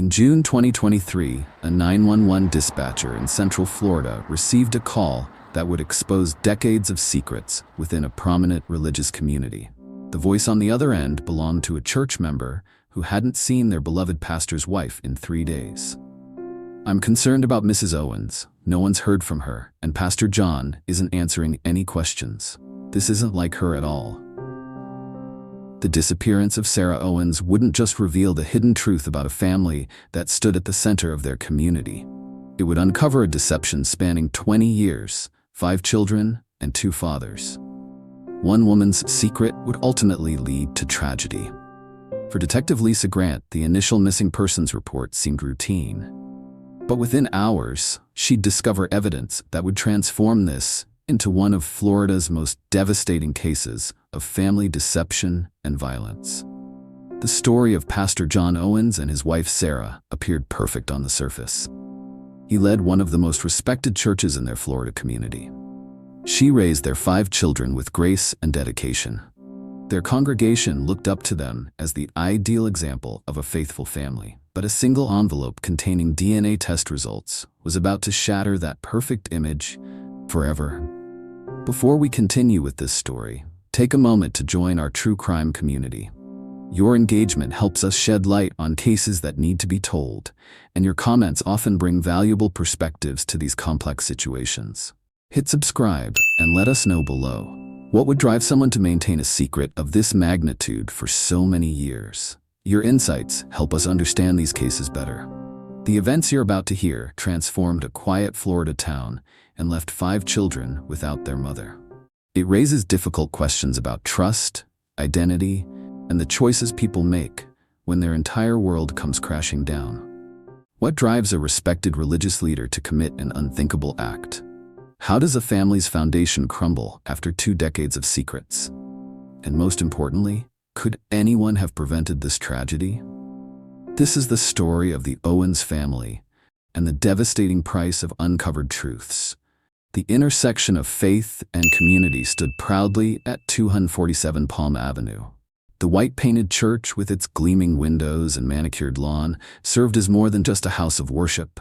In June 2023, a 911 dispatcher in Central Florida received a call that would expose decades of secrets within a prominent religious community. The voice on the other end belonged to a church member who hadn't seen their beloved pastor's wife in 3 days. "I'm concerned about Mrs. Owens. No one's heard from her, and Pastor John isn't answering any questions. This isn't like her at all." The disappearance of Sarah Owens wouldn't just reveal the hidden truth about a family that stood at the center of their community. It would uncover a deception spanning 20 years, 5 children, and 2 fathers. One woman's secret would ultimately lead to tragedy. For Detective Lisa Grant, the initial missing persons report seemed routine. But within hours, she'd discover evidence that would transform this into one of Florida's most devastating cases of family deception and violence. The story of Pastor John Owens and his wife Sarah appeared perfect on the surface. He led one of the most respected churches in their Florida community. She raised their 5 children with grace and dedication. Their congregation looked up to them as the ideal example of a faithful family. But a single envelope containing DNA test results was about to shatter that perfect image forever. Before we continue with this story, take a moment to join our true crime community. Your engagement helps us shed light on cases that need to be told, and your comments often bring valuable perspectives to these complex situations. Hit subscribe and let us know below. What would drive someone to maintain a secret of this magnitude for so many years? Your insights help us understand these cases better. The events you're about to hear transformed a quiet Florida town and left 5 children without their mother. It raises difficult questions about trust, identity, and the choices people make when their entire world comes crashing down. What drives a respected religious leader to commit an unthinkable act? How does a family's foundation crumble after 2 decades of secrets? And most importantly, could anyone have prevented this tragedy? This is the story of the Owens family and the devastating price of uncovered truths. The intersection of faith and community stood proudly at 247 Palm Avenue. The white-painted church with its gleaming windows and manicured lawn served as more than just a house of worship.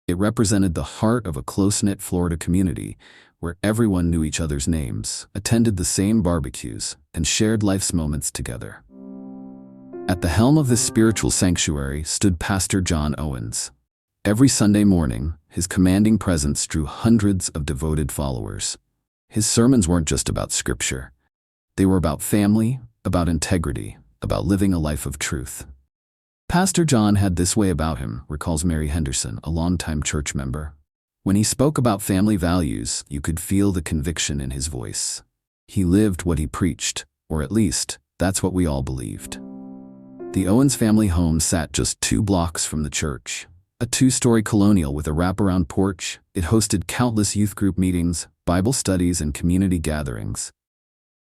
It represented the heart of a close-knit Florida community where everyone knew each other's names, attended the same barbecues, and shared life's moments together. At the helm of this spiritual sanctuary stood Pastor John Owens. Every Sunday morning, his commanding presence drew hundreds of devoted followers. His sermons weren't just about scripture. They were about family, about integrity, about living a life of truth. Pastor John had this way about him, recalls Mary Henderson, a longtime church member. When he spoke about family values, you could feel the conviction in his voice. He lived what he preached, or at least, that's what we all believed. The Owens family home sat just 2 blocks from the church. A 2-story colonial with a wraparound porch, it hosted countless youth group meetings, Bible studies, and community gatherings.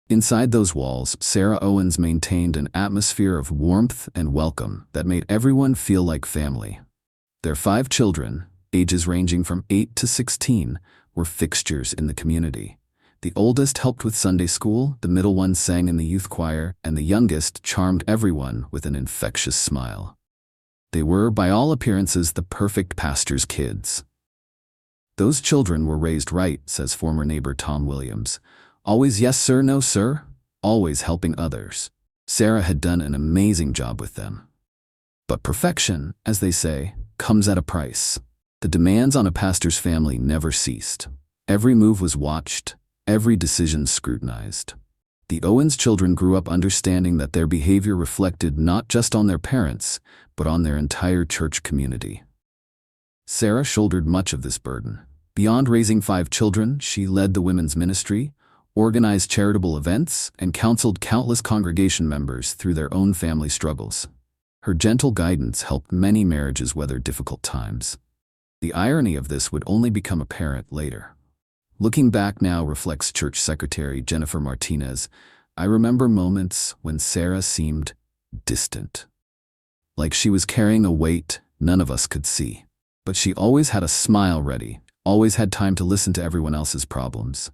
Inside those walls, Sarah Owens maintained an atmosphere of warmth and welcome that made everyone feel like family. Their 5 children, ages ranging from 8 to 16, were fixtures in the community. The oldest helped with Sunday school, the middle one sang in the youth choir, and the youngest charmed everyone with an infectious smile. They were, by all appearances, the perfect pastor's kids. "Those children were raised right," says former neighbor Tom Williams. "Always yes sir, no sir, always helping others. Sarah had done an amazing job with them." But perfection, as they say, comes at a price. The demands on a pastor's family never ceased. Every move was watched, every decision scrutinized. The Owens children grew up understanding that their behavior reflected not just on their parents, but on their entire church community. Sarah shouldered much of this burden. Beyond raising 5 children, she led the women's ministry, organized charitable events, and counseled countless congregation members through their own family struggles. Her gentle guidance helped many marriages weather difficult times. The irony of this would only become apparent later. Looking back now, reflects church secretary Jennifer Martinez, "I remember moments when Sarah seemed distant. Like she was carrying a weight none of us could see. But she always had a smile ready, always had time to listen to everyone else's problems."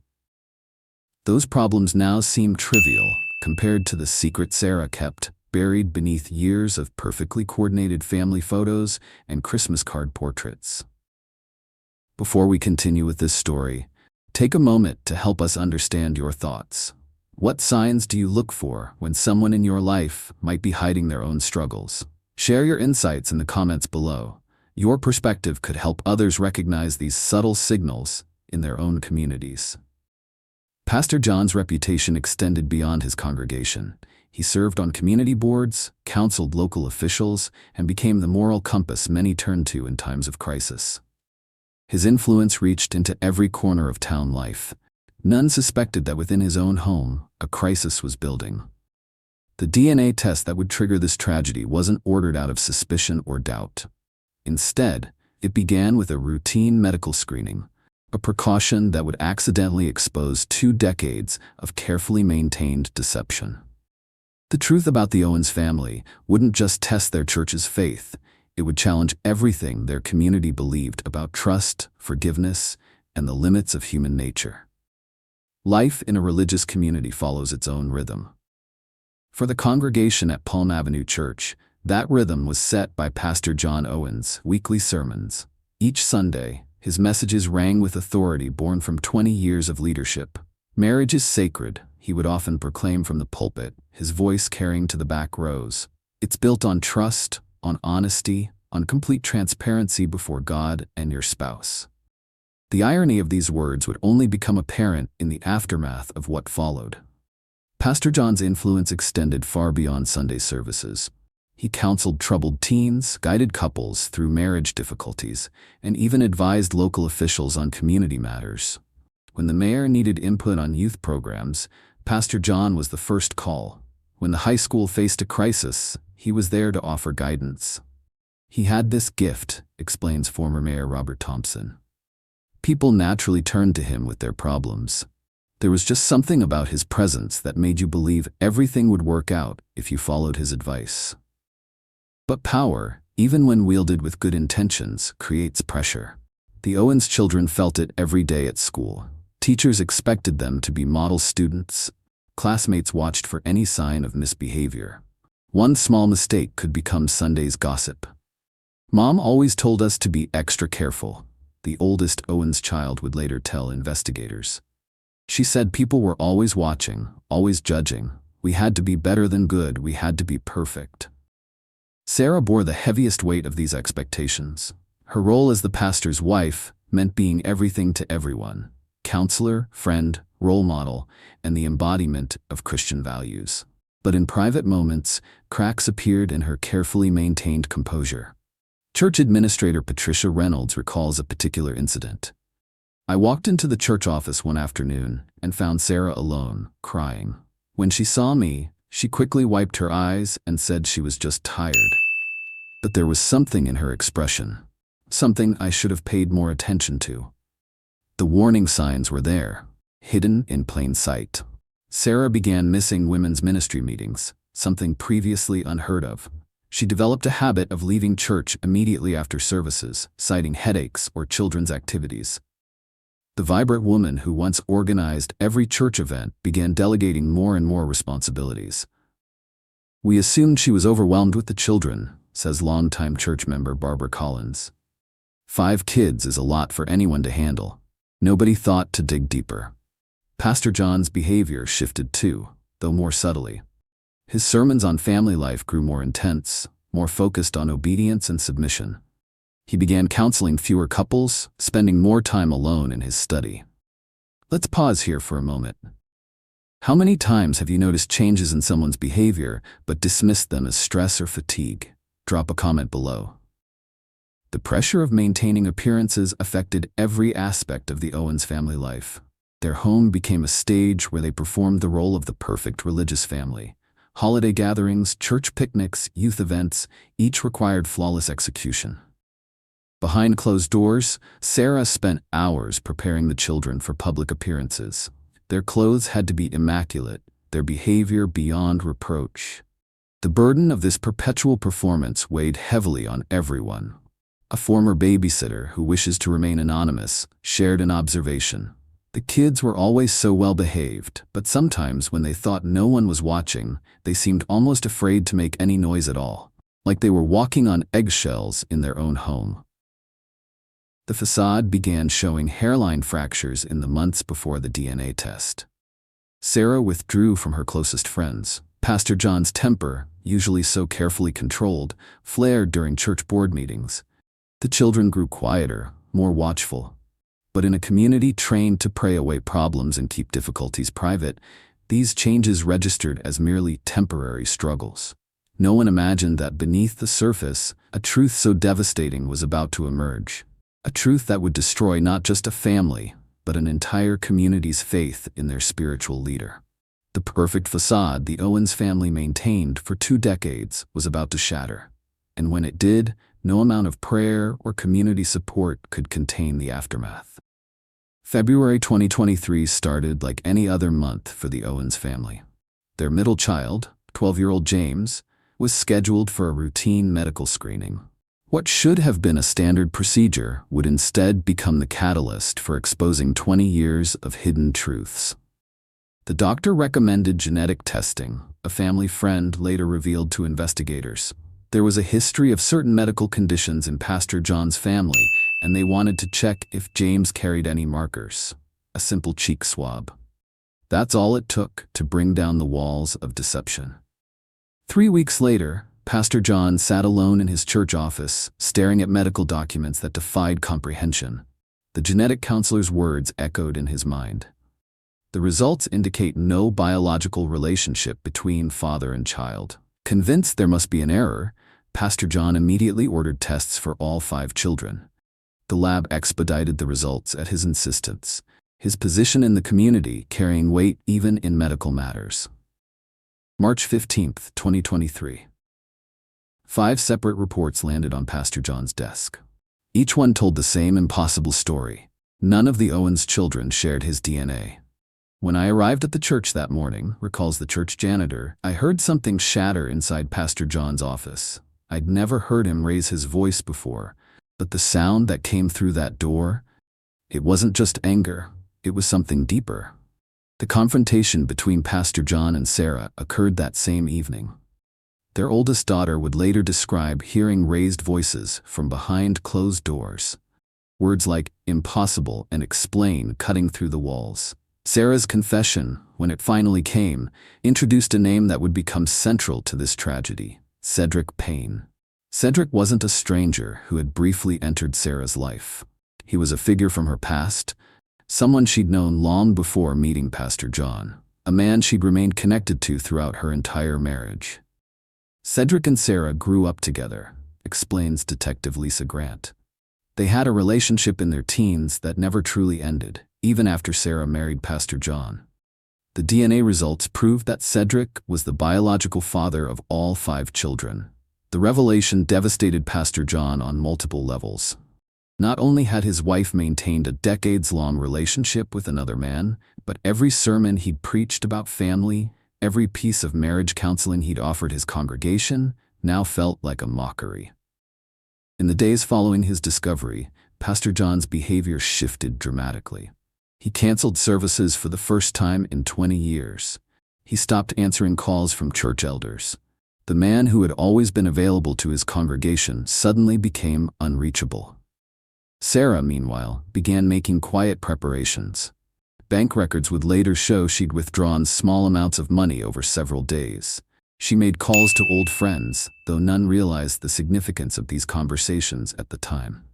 Those problems now seem trivial compared to the secret Sarah kept buried beneath years of perfectly coordinated family photos and Christmas card portraits. Before we continue with this story, take a moment to help us understand your thoughts. What signs do you look for when someone in your life might be hiding their own struggles? Share your insights in the comments below. Your perspective could help others recognize these subtle signals in their own communities. Pastor John's reputation extended beyond his congregation. He served on community boards, counseled local officials, and became the moral compass many turned to in times of crisis. His influence reached into every corner of town life. None suspected that within his own home, a crisis was building. The DNA test that would trigger this tragedy wasn't ordered out of suspicion or doubt. Instead, it began with a routine medical screening, a precaution that would accidentally expose 2 decades of carefully maintained deception. The truth about the Owens family wouldn't just test their church's faith, it would challenge everything their community believed about trust, forgiveness, and the limits of human nature. Life in a religious community follows its own rhythm. For the congregation at Palm Avenue Church, that rhythm was set by Pastor John Owens' weekly sermons. Each Sunday, his messages rang with authority born from 20 years of leadership. Marriage is sacred, he would often proclaim from the pulpit, his voice carrying to the back rows. It's built on trust, on honesty, on complete transparency before God and your spouse. The irony of these words would only become apparent in the aftermath of what followed. Pastor John's influence extended far beyond Sunday services. He counseled troubled teens, guided couples through marriage difficulties, and even advised local officials on community matters. When the mayor needed input on youth programs, Pastor John was the first call. When the high school faced a crisis, he was there to offer guidance. He had this gift, explains former Mayor Robert Thompson. People naturally turned to him with their problems. There was just something about his presence that made you believe everything would work out if you followed his advice. But power, even when wielded with good intentions, creates pressure. The Owens children felt it every day at school. Teachers expected them to be model students. Classmates watched for any sign of misbehavior. One small mistake could become Sunday's gossip. Mom always told us to be extra careful, the oldest Owens child would later tell investigators. She said people were always watching, always judging. We had to be better than good, we had to be perfect. Sarah bore the heaviest weight of these expectations. Her role as the pastor's wife meant being everything to everyone: counselor, friend, role model, and the embodiment of Christian values. But in private moments, cracks appeared in her carefully maintained composure. Church administrator Patricia Reynolds recalls a particular incident. I walked into the church office one afternoon and found Sarah alone, crying. When she saw me, she quickly wiped her eyes and said she was just tired. But there was something in her expression, something I should have paid more attention to. The warning signs were there, hidden in plain sight. Sarah began missing women's ministry meetings, something previously unheard of. She developed a habit of leaving church immediately after services, citing headaches or children's activities. The vibrant woman who once organized every church event began delegating more and more responsibilities. We assumed she was overwhelmed with the children, says longtime church member Barbara Collins. 5 kids is a lot for anyone to handle. Nobody thought to dig deeper. Pastor John's behavior shifted too, though more subtly. His sermons on family life grew more intense, more focused on obedience and submission. He began counseling fewer couples, spending more time alone in his study. Let's pause here for a moment. How many times have you noticed changes in someone's behavior but dismissed them as stress or fatigue? Drop a comment below. The pressure of maintaining appearances affected every aspect of the Owens family life. Their home became a stage where they performed the role of the perfect religious family. Holiday gatherings, church picnics, youth events, each required flawless execution. Behind closed doors, Sarah spent hours preparing the children for public appearances. Their clothes had to be immaculate, their behavior beyond reproach. The burden of this perpetual performance weighed heavily on everyone. A former babysitter who wishes to remain anonymous shared an observation. The kids were always so well behaved, but sometimes when they thought no one was watching, they seemed almost afraid to make any noise at all, like they were walking on eggshells in their own home. The facade began showing hairline fractures in the months before the DNA test. Sarah withdrew from her closest friends. Pastor John's temper, usually so carefully controlled, flared during church board meetings. The children grew quieter, more watchful. But in a community trained to pray away problems and keep difficulties private, these changes registered as merely temporary struggles. No one imagined that beneath the surface, a truth so devastating was about to emerge. A truth that would destroy not just a family, but an entire community's faith in their spiritual leader. The perfect facade the Owens family maintained for 2 decades was about to shatter. And when it did, no amount of prayer or community support could contain the aftermath. February 2023 started like any other month for the Owens family. Their middle child, 12-year-old James, was scheduled for a routine medical screening. What should have been a standard procedure would instead become the catalyst for exposing 20 years of hidden truths. The doctor recommended genetic testing, a family friend later revealed to investigators. There was a history of certain medical conditions in Pastor John's family, and they wanted to check if James carried any markers. A simple cheek swab. That's all it took to bring down the walls of deception. 3 weeks later, Pastor John sat alone in his church office, staring at medical documents that defied comprehension. The genetic counselor's words echoed in his mind. The results indicate no biological relationship between father and child. Convinced there must be an error, Pastor John immediately ordered tests for all 5 children. The lab expedited the results at his insistence, his position in the community carrying weight even in medical matters. March 15, 2023. 5 separate reports landed on Pastor John's desk. Each one told the same impossible story. None of the Owens children shared his DNA. When I arrived at the church that morning, recalls the church janitor, I heard something shatter inside Pastor John's office. I'd never heard him raise his voice before, but the sound that came through that door, it wasn't just anger, it was something deeper. The confrontation between Pastor John and Sarah occurred that same evening. Their oldest daughter would later describe hearing raised voices from behind closed doors. Words like impossible and explain cutting through the walls. Sarah's confession, when it finally came, introduced a name that would become central to this tragedy: Cedric Payne. Cedric wasn't a stranger who had briefly entered Sarah's life. He was a figure from her past, someone she'd known long before meeting Pastor John, a man she'd remained connected to throughout her entire marriage. Cedric and Sarah grew up together, explains Detective Lisa Grant. They had a relationship in their teens that never truly ended, even after Sarah married Pastor John. The DNA results proved that Cedric was the biological father of all 5 children. The revelation devastated Pastor John on multiple levels. Not only had his wife maintained a decades-long relationship with another man, but every sermon he'd preached about family, every piece of marriage counseling he'd offered his congregation, now felt like a mockery. In the days following his discovery, Pastor John's behavior shifted dramatically. He canceled services for the first time in 20 years. He stopped answering calls from church elders. The man who had always been available to his congregation suddenly became unreachable. Sarah, meanwhile, began making quiet preparations. Bank records would later show she'd withdrawn small amounts of money over several days. She made calls to old friends, though none realized the significance of these conversations at the time.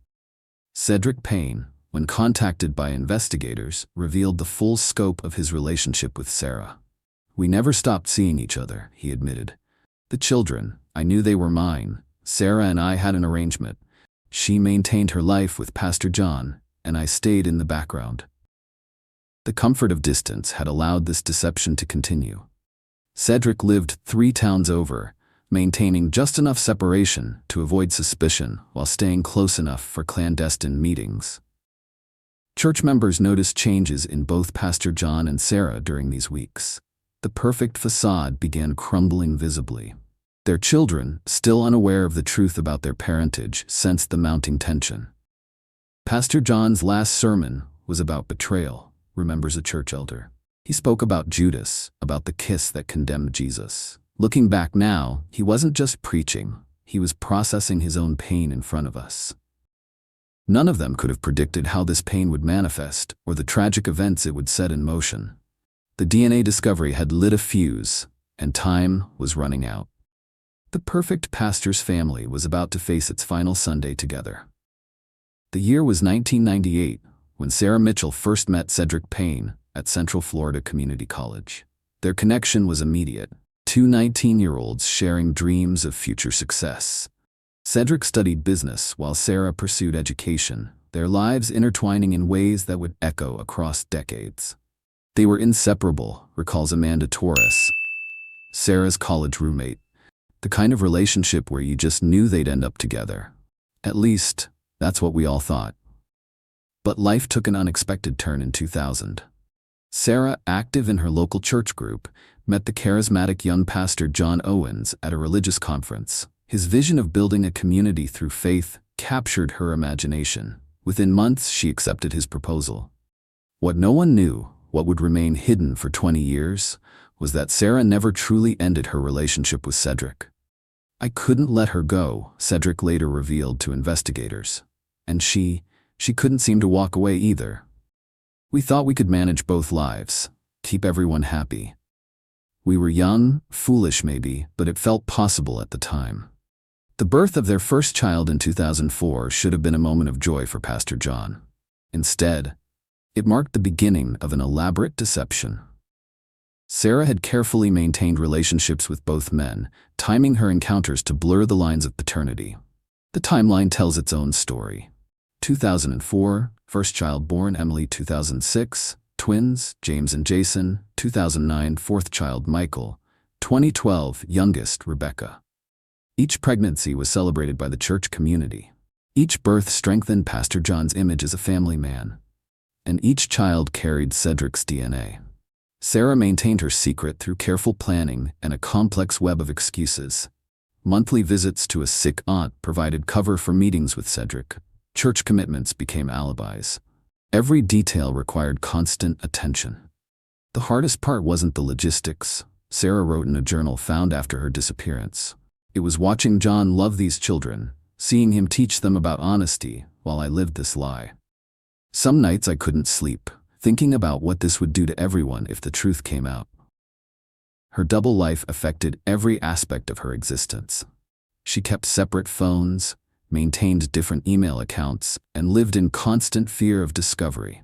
Cedric Payne, when contacted by investigators, revealed the full scope of his relationship with Sarah. "We never stopped seeing each other," he admitted. "The children, I knew they were mine. Sarah and I had an arrangement. She maintained her life with Pastor John, and I stayed in the background." The comfort of distance had allowed this deception to continue. Cedric lived 3 towns over, maintaining just enough separation to avoid suspicion while staying close enough for clandestine meetings. Church members noticed changes in both Pastor John and Sarah during these weeks. The perfect facade began crumbling visibly. Their children, still unaware of the truth about their parentage, sensed the mounting tension. Pastor John's last sermon was about betrayal. remembers a church elder. He spoke about Judas, about the kiss that condemned Jesus. Looking back now, he wasn't just preaching, he was processing his own pain in front of us. None of them could have predicted how this pain would manifest or the tragic events it would set in motion. The DNA discovery had lit a fuse, and time was running out. The perfect pastor's family was about to face its final Sunday together. The year was 1998, when Sarah Mitchell first met Cedric Payne at Central Florida Community College. Their connection was immediate, two 19-year-olds sharing dreams of future success. Cedric studied business while Sarah pursued education, their lives intertwining in ways that would echo across decades. They were inseparable, recalls Amanda Torres, Sarah's college roommate, the kind of relationship where you just knew they'd end up together. At least, that's what we all thought. But life took an unexpected turn in 2000. Sarah, active in her local church group, met the charismatic young pastor John Owens at a religious conference. His vision of building a community through faith captured her imagination. Within months, she accepted his proposal. What no one knew, what would remain hidden for 20 years, was that Sarah never truly ended her relationship with Cedric. "I couldn't let her go," Cedric later revealed to investigators. And she couldn't seem to walk away either. "We thought we could manage both lives, keep everyone happy. We were young, foolish maybe, but it felt possible at the time." The birth of their first child in 2004 should have been a moment of joy for Pastor John. Instead, it marked the beginning of an elaborate deception. Sarah had carefully maintained relationships with both men, timing her encounters to blur the lines of paternity. The timeline tells its own story. 2004, first child born Emily. 2006, twins James and Jason. 2009, fourth child Michael. 2012, youngest Rebecca. Each pregnancy was celebrated by the church community. Each birth strengthened Pastor John's image as a family man. And each child carried Cedric's DNA. Sarah maintained her secret through careful planning and a complex web of excuses. Monthly visits to a sick aunt provided cover for meetings with Cedric. Church commitments became alibis. Every detail required constant attention. The hardest part wasn't the logistics, Sarah wrote in a journal found after her disappearance. It was watching John love these children, seeing him teach them about honesty while I lived this lie. Some nights I couldn't sleep, thinking about what this would do to everyone if the truth came out. Her double life affected every aspect of her existence. She kept separate phones, maintained different email accounts, and lived in constant fear of discovery.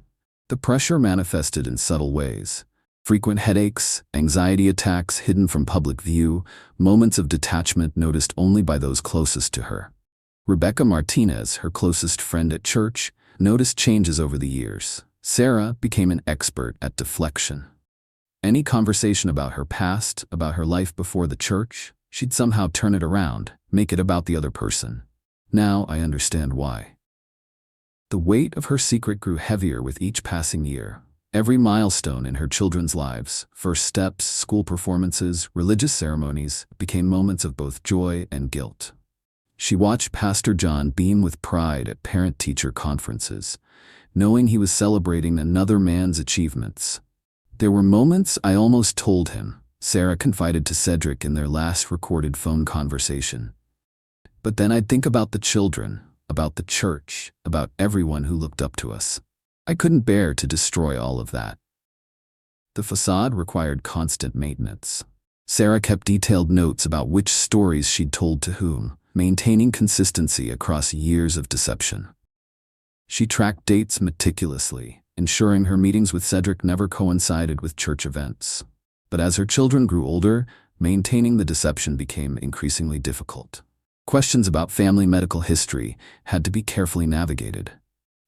The pressure manifested in subtle ways. Frequent headaches, anxiety attacks hidden from public view, moments of detachment noticed only by those closest to her. Rebecca Martinez, her closest friend at church, noticed changes over the years. Sarah became an expert at deflection. Any conversation about her past, about her life before the church, she'd somehow turn it around, make it about the other person. Now I understand why. The weight of her secret grew heavier with each passing year. Every milestone in her children's lives, first steps, school performances, religious ceremonies, became moments of both joy and guilt. She watched Pastor John beam with pride at parent-teacher conferences, knowing he was celebrating another man's achievements. "There were moments I almost told him," Sarah confided to Cedric in their last recorded phone conversation. "But then I'd think about the children, about the church, about everyone who looked up to us. I couldn't bear to destroy all of that." The facade required constant maintenance. Sarah kept detailed notes about which stories she'd told to whom, maintaining consistency across years of deception. She tracked dates meticulously, ensuring her meetings with Cedric never coincided with church events. But as her children grew older, maintaining the deception became increasingly difficult. Questions about family medical history had to be carefully navigated.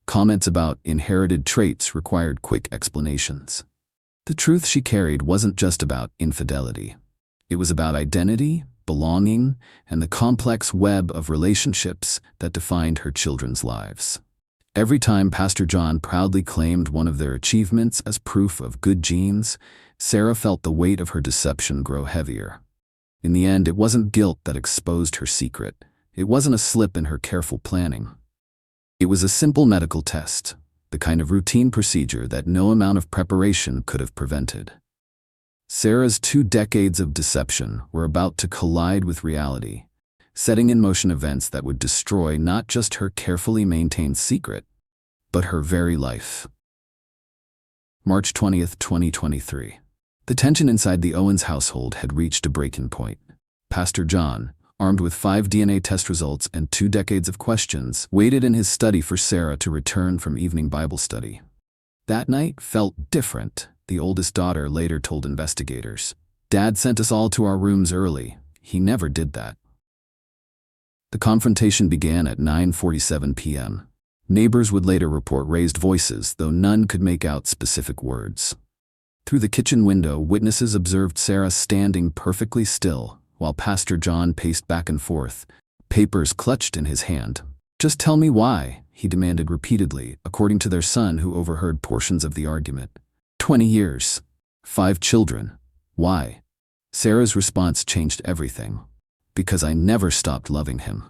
Comments about inherited traits required quick explanations. The truth she carried wasn't just about infidelity. It was about identity, belonging, and the complex web of relationships that defined her children's lives. Every time Pastor John proudly claimed one of their achievements as proof of good genes, Sarah felt the weight of her deception grow heavier. In the end, it wasn't guilt that exposed her secret. It wasn't a slip in her careful planning. It was a simple medical test. the kind of routine procedure that no amount of preparation could have prevented. Sarah's 2 decades of deception were about to collide with reality, setting in motion events that would destroy not just her carefully maintained secret, but her very life. March 20th, 2023. The tension inside the Owens household had reached a breaking point. Pastor John, armed with 5 DNA test results and 2 decades of questions, waited in his study for Sarah to return from evening Bible study. That night felt different, the oldest daughter later told investigators. Dad sent us all to our rooms early. He never did that. The confrontation began at 9:47 p.m. Neighbors would later report raised voices, though none could make out specific words. Through the kitchen window, witnesses observed Sarah standing perfectly still, while Pastor John paced back and forth, papers clutched in his hand. "Just tell me why," he demanded repeatedly, according to their son who overheard portions of the argument. 20 years. 5 children. Why? Sarah's response changed everything. "Because I never stopped loving him."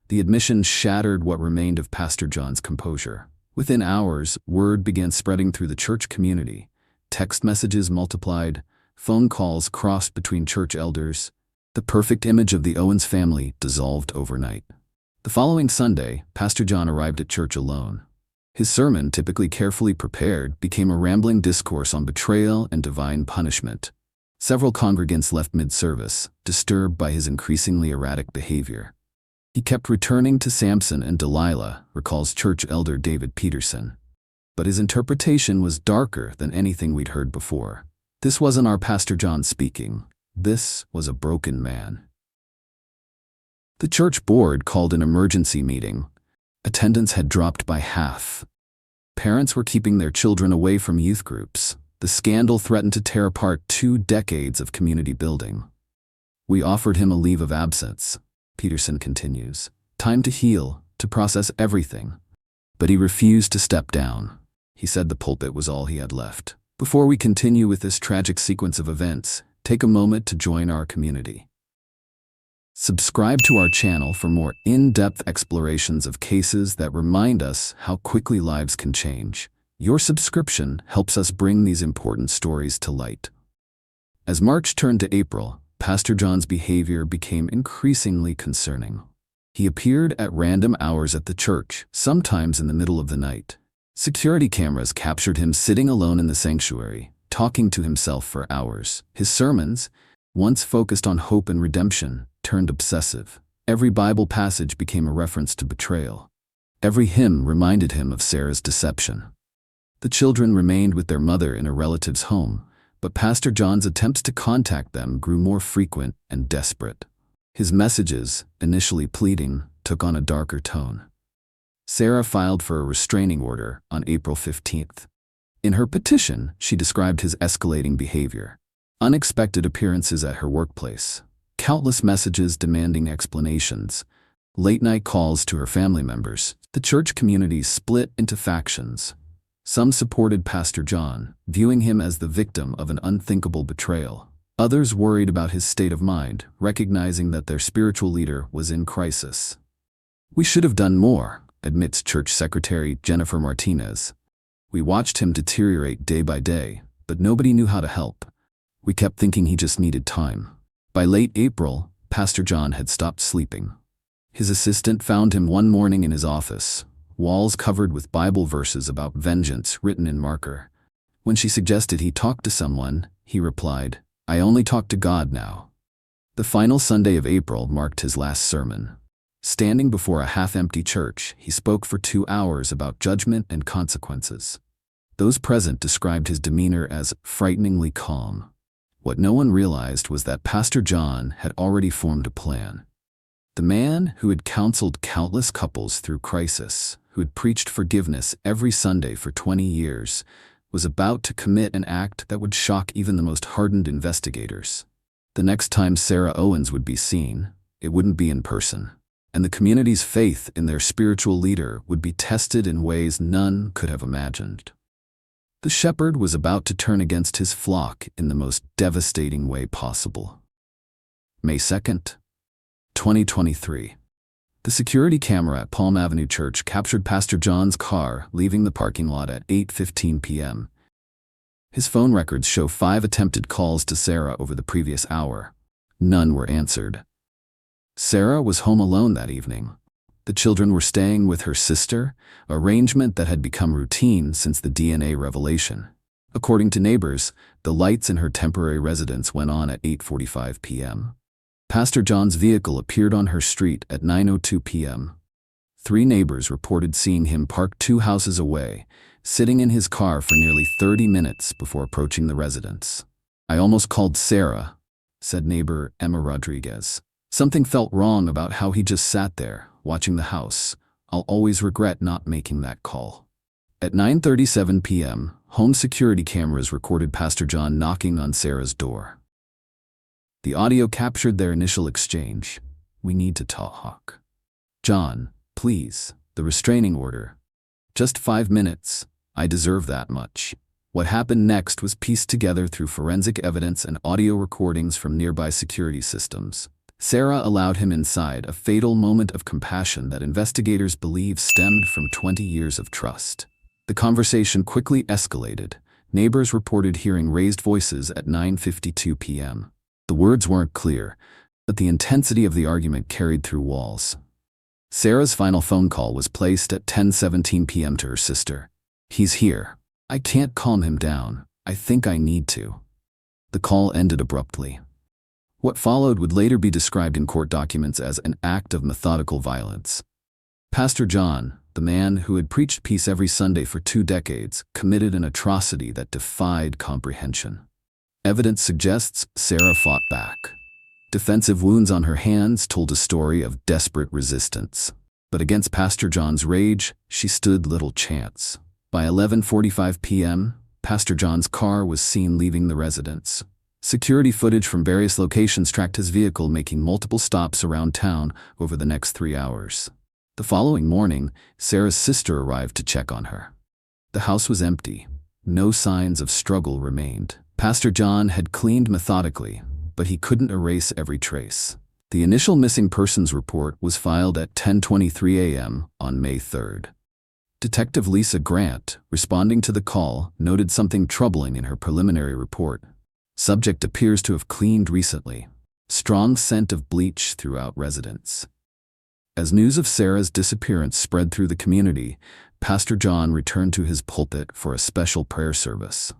The admission shattered what remained of Pastor John's composure. Within hours, word began spreading through the church community. Text messages multiplied, phone calls crossed between church elders. The perfect image of the Owens family dissolved overnight. The following Sunday, Pastor John arrived at church alone. His sermon, typically carefully prepared, became a rambling discourse on betrayal and divine punishment. Several congregants left mid-service, disturbed by his increasingly erratic behavior. He kept returning to Samson and Delilah, recalls church elder David Peterson. But his interpretation was darker than anything we'd heard before. This wasn't our Pastor John speaking. This was a broken man. The church board called an emergency meeting. Attendance had dropped by half. Parents were keeping their children away from youth groups. The scandal threatened to tear apart 2 decades of community building. "We offered him a leave of absence," Peterson continues. "Time to heal, to process everything. But he refused to step down. He said the pulpit was all he had left." Before we continue with this tragic sequence of events, take a moment to join our community. Subscribe to our channel for more in-depth explorations of cases that remind us how quickly lives can change. Your subscription helps us bring these important stories to light. As March turned to April, Pastor John's behavior became increasingly concerning. He appeared at random hours at the church, sometimes in the middle of the night. Security cameras captured him sitting alone in the sanctuary, talking to himself for hours. His sermons, once focused on hope and redemption, turned obsessive. Every Bible passage became a reference to betrayal. Every hymn reminded him of Sarah's deception. The children remained with their mother in a relative's home, but Pastor John's attempts to contact them grew more frequent and desperate. His messages, initially pleading, took on a darker tone. Sarah filed for a restraining order on April 15th. In her petition, she described his escalating behavior. Unexpected appearances at her workplace, countless messages demanding explanations, late-night calls to her family members. The church community split into factions. Some supported Pastor John, viewing him as the victim of an unthinkable betrayal. Others worried about his state of mind, recognizing that their spiritual leader was in crisis. "We should have done more," admits Church Secretary Jennifer Martinez. "We watched him deteriorate day by day, but nobody knew how to help. We kept thinking he just needed time." By late April, Pastor John had stopped sleeping. His assistant found him one morning in his office, walls covered with Bible verses about vengeance written in marker. When she suggested he talk to someone, he replied, "I only talk to God now." The final Sunday of April marked his last sermon. Standing before a half-empty church, he spoke for 2 hours about judgment and consequences. Those present described his demeanor as frighteningly calm. What no one realized was that Pastor John had already formed a plan. The man who had counseled countless couples through crisis, who had preached forgiveness every Sunday for 20 years, was about to commit an act that would shock even the most hardened investigators. The next time Sarah Owens would be seen, it wouldn't be in person, and the community's faith in their spiritual leader would be tested in ways none could have imagined. The shepherd was about to turn against his flock in the most devastating way possible. May 2nd, 2023. The security camera at Palm Avenue Church captured Pastor John's car leaving the parking lot at 8:15 p.m. His phone records show 5 attempted calls to Sarah over the previous hour. None were answered. Sarah was home alone that evening. The children were staying with her sister, an arrangement that had become routine since the DNA revelation. According to neighbors, the lights in her temporary residence went on at 8:45 p.m. Pastor John's vehicle appeared on her street at 9:02 p.m. 3 neighbors reported seeing him parked 2 houses away, sitting in his car for nearly 30 minutes before approaching the residence. "I almost called Sarah," said neighbor Emma Rodriguez. "Something felt wrong about how he just sat there, watching the house. I'll always regret not making that call." At 9:37 p.m., home security cameras recorded Pastor John knocking on Sarah's door. The audio captured their initial exchange. "We need to talk." "John, please, the restraining order." "Just 5 minutes. I deserve that much." What happened next was pieced together through forensic evidence and audio recordings from nearby security systems. Sarah allowed him inside, a fatal moment of compassion that investigators believe stemmed from 20 years of trust. The conversation quickly escalated. Neighbors reported hearing raised voices at 9:52 p.m. The words weren't clear, but the intensity of the argument carried through walls. Sarah's final phone call was placed at 10:17 p.m. to her sister. "He's here. I can't calm him down. I think I need to." The call ended abruptly. What followed would later be described in court documents as an act of methodical violence. Pastor John, the man who had preached peace every Sunday for 2 decades, committed an atrocity that defied comprehension. Evidence suggests Sarah fought back. Defensive wounds on her hands told a story of desperate resistance. But against Pastor John's rage, she stood little chance. By 11:45 p.m., Pastor John's car was seen leaving the residence. Security footage from various locations tracked his vehicle making multiple stops around town over the next 3 hours. The following morning, Sarah's sister arrived to check on her. The house was empty. No signs of struggle remained. Pastor John had cleaned methodically, but he couldn't erase every trace. The initial missing persons report was filed at 10:23 a.m. on May 3rd. Detective Lisa Grant, responding to the call, noted something troubling in her preliminary report. Subject appears to have cleaned recently. Strong scent of bleach throughout residence. As news of Sarah's disappearance spread through the community, Pastor John returned to his pulpit for a special prayer service.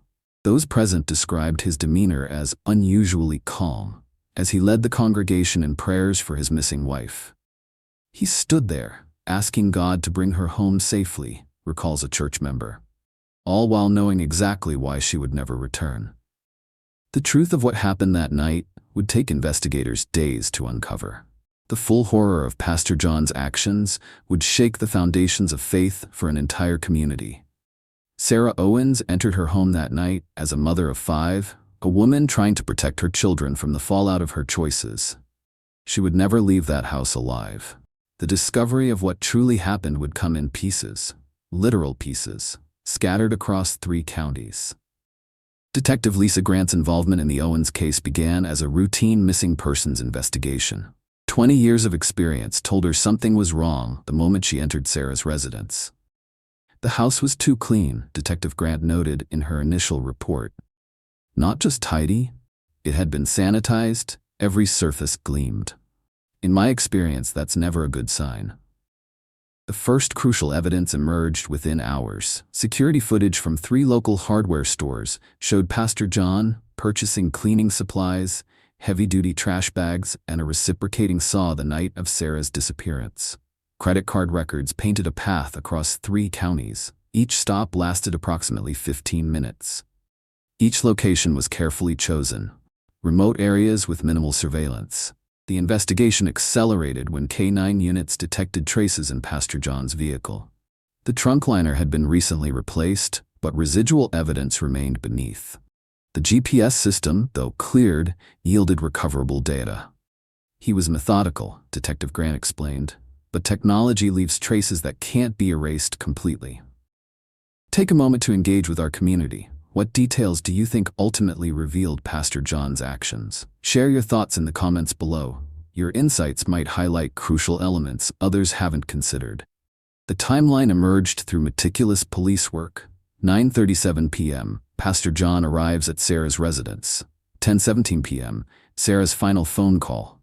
Those present described his demeanor as unusually calm, as he led the congregation in prayers for his missing wife. "He stood there, asking God to bring her home safely," recalls a church member, all while knowing exactly why she would never return. The truth of what happened that night would take investigators days to uncover. The full horror of Pastor John's actions would shake the foundations of faith for an entire community. Sarah Owens entered her home that night as a mother of 5, a woman trying to protect her children from the fallout of her choices. She would never leave that house alive. The discovery of what truly happened would come in pieces, literal pieces, scattered across 3 counties. Detective Lisa Grant's involvement in the Owens case began as a routine missing persons investigation. 20 years of experience told her something was wrong the moment she entered Sarah's residence. The house was too clean, Detective Grant noted in her initial report. Not just tidy, it had been sanitized, every surface gleamed. In my experience, that's never a good sign. The first crucial evidence emerged within hours. Security footage from 3 local hardware stores showed Pastor John purchasing cleaning supplies, heavy-duty trash bags, and a reciprocating saw the night of Sarah's disappearance. Credit card records painted a path across 3 counties. Each stop lasted approximately 15 minutes. Each location was carefully chosen. Remote areas with minimal surveillance. The investigation accelerated when K9 units detected traces in Pastor John's vehicle. The trunk liner had been recently replaced, but residual evidence remained beneath. The GPS system, though cleared, yielded recoverable data. He was methodical, Detective Grant explained, but technology leaves traces that can't be erased completely. Take a moment to engage with our community. What details do you think ultimately revealed Pastor John's actions? Share your thoughts in the comments below. Your insights might highlight crucial elements others haven't considered. The timeline emerged through meticulous police work. 9:37 p.m., Pastor John arrives at Sarah's residence. 10:17 p.m., Sarah's final phone call.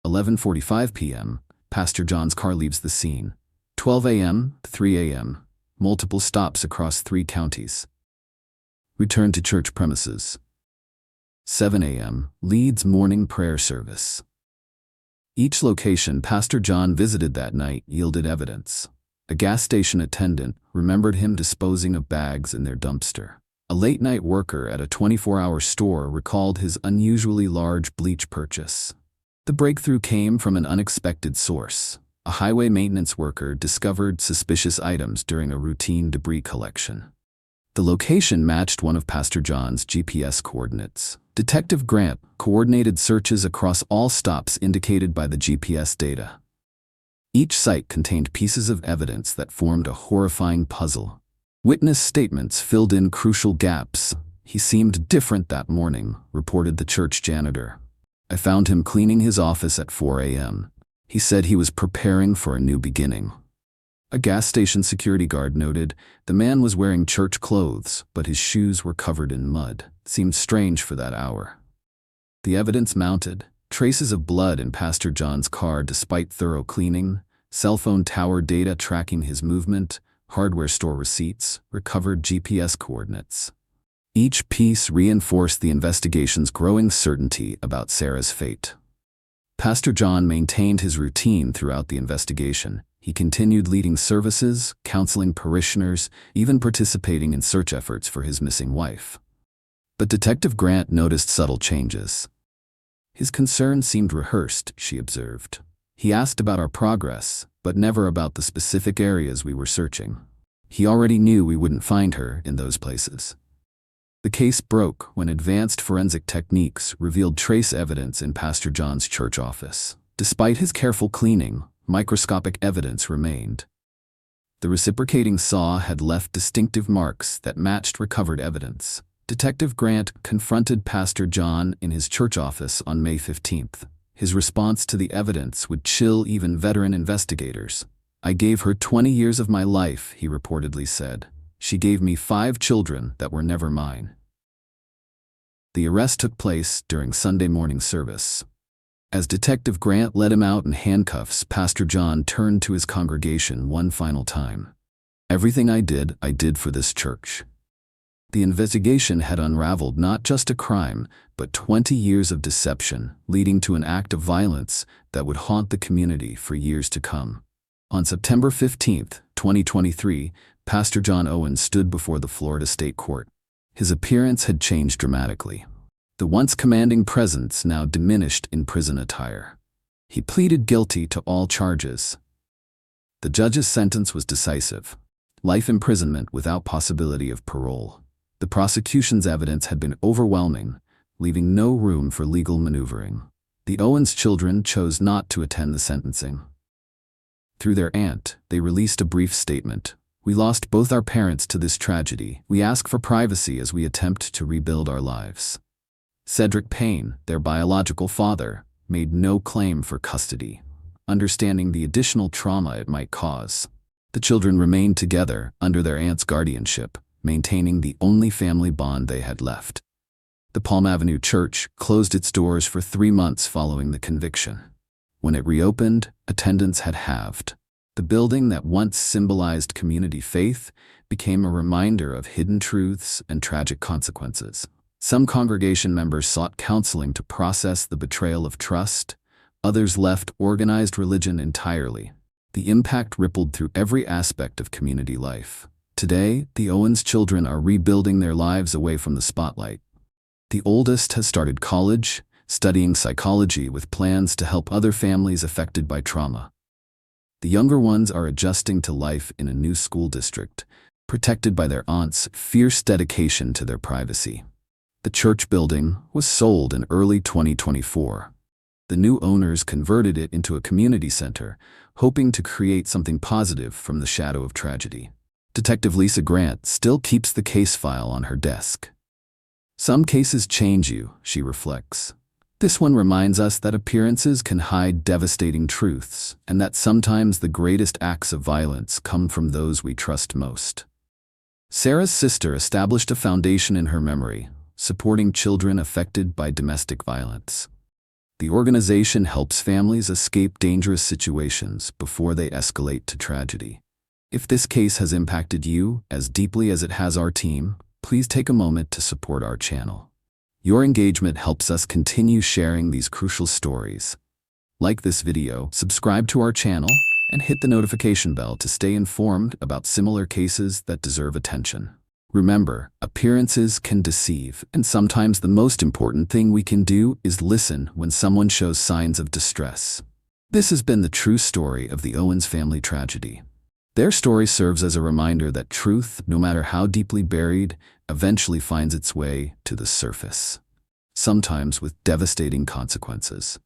11:45 p.m., Pastor John's car leaves the scene. 12 a.m., 3 a.m., multiple stops across 3 counties. Return to church premises. 7 a.m., Leeds morning prayer service. Each location Pastor John visited that night yielded evidence. A gas station attendant remembered him disposing of bags in their dumpster. A late-night worker at a 24-hour store recalled his unusually large bleach purchase. The breakthrough came from an unexpected source. A highway maintenance worker discovered suspicious items during a routine debris collection. The location matched one of Pastor John's GPS coordinates. Detective Grant coordinated searches across all stops indicated by the GPS data. Each site contained pieces of evidence that formed a horrifying puzzle. Witness statements filled in crucial gaps. He seemed different that morning, reported the church janitor. I found him cleaning his office at 4 a.m. He said he was preparing for a new beginning. A gas station security guard noted the man was wearing church clothes, but his shoes were covered in mud. Seemed strange for that hour. The evidence mounted. Traces of blood in Pastor John's car despite thorough cleaning, cell phone tower data tracking his movement, hardware store receipts, recovered GPS coordinates. Each piece reinforced the investigation's growing certainty about Sarah's fate. Pastor John maintained his routine throughout the investigation. He continued leading services, counseling parishioners, even participating in search efforts for his missing wife. But Detective Grant noticed subtle changes. His concern seemed rehearsed, she observed. He asked about our progress, but never about the specific areas we were searching. He already knew we wouldn't find her in those places. The case broke when advanced forensic techniques revealed trace evidence in Pastor John's church office. Despite his careful cleaning, microscopic evidence remained. The reciprocating saw had left distinctive marks that matched recovered evidence. Detective Grant confronted Pastor John in his church office on May 15th. His response to the evidence would chill even veteran investigators. I gave her 20 years of my life, he reportedly said. She gave me 5 children that were never mine. The arrest took place during Sunday morning service. As Detective Grant led him out in handcuffs, Pastor John turned to his congregation one final time. Everything I did for this church. The investigation had unraveled not just a crime, but 20 years of deception, leading to an act of violence that would haunt the community for years to come. On September 15, 2023, Pastor John Owens stood before the Florida State Court. His appearance had changed dramatically. The once commanding presence now diminished in prison attire. He pleaded guilty to all charges. The judge's sentence was decisive: life imprisonment without possibility of parole. The prosecution's evidence had been overwhelming, leaving no room for legal maneuvering. The Owens children chose not to attend the sentencing. Through their aunt, they released a brief statement. We lost both our parents to this tragedy. We ask for privacy as we attempt to rebuild our lives. Cedric Payne, their biological father, made no claim for custody, understanding the additional trauma it might cause. The children remained together under their aunt's guardianship, maintaining the only family bond they had left. The Palm Avenue Church closed its doors for 3 months following the conviction. When it reopened, attendance had halved. The building that once symbolized community faith became a reminder of hidden truths and tragic consequences. Some congregation members sought counseling to process the betrayal of trust. Others left organized religion entirely. The impact rippled through every aspect of community life. Today, the Owens children are rebuilding their lives away from the spotlight. The oldest has started college, studying psychology with plans to help other families affected by trauma. The younger ones are adjusting to life in a new school district, protected by their aunt's fierce dedication to their privacy. The church building was sold in early 2024. The new owners converted it into a community center, hoping to create something positive from the shadow of tragedy. Detective Lisa Grant still keeps the case file on her desk. Some cases change you, she reflects. This one reminds us that appearances can hide devastating truths, and that sometimes the greatest acts of violence come from those we trust most. Sarah's sister established a foundation in her memory, supporting children affected by domestic violence. The organization helps families escape dangerous situations before they escalate to tragedy. If this case has impacted you as deeply as it has our team, please take a moment to support our channel. Your engagement helps us continue sharing these crucial stories. Like this video, subscribe to our channel, and hit the notification bell to stay informed about similar cases that deserve attention. Remember, appearances can deceive, and sometimes the most important thing we can do is listen when someone shows signs of distress. This has been the true story of the Owens family tragedy. Their story serves as a reminder that truth, no matter how deeply buried, eventually finds its way to the surface, sometimes with devastating consequences.